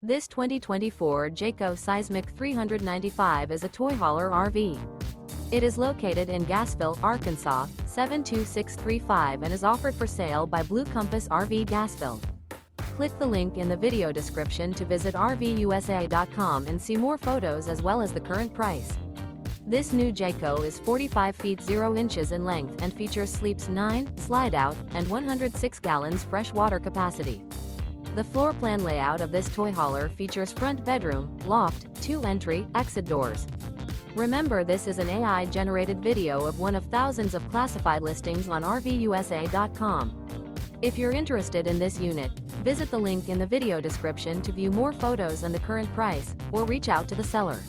This 2024 Jayco Seismic 395 is a toy hauler RV. It is located in Gassville, Arkansas, 72635 and is offered for sale by Blue Compass RV Gassville. Click the link in the video description to visit RVUSA.com and see more photos as well as the current price. This new Jayco is 45 feet 0 inches in length and features sleeps 9, Slideout, and 106 gallons fresh water capacity. The floor plan layout of this toy hauler features front bedroom, loft, 2 entry, exit doors. Remember, this is an AI-generated video of one of thousands of classified listings on RVUSA.com. If you're interested in this unit, visit the link in the video description to view more photos and the current price, or reach out to the seller.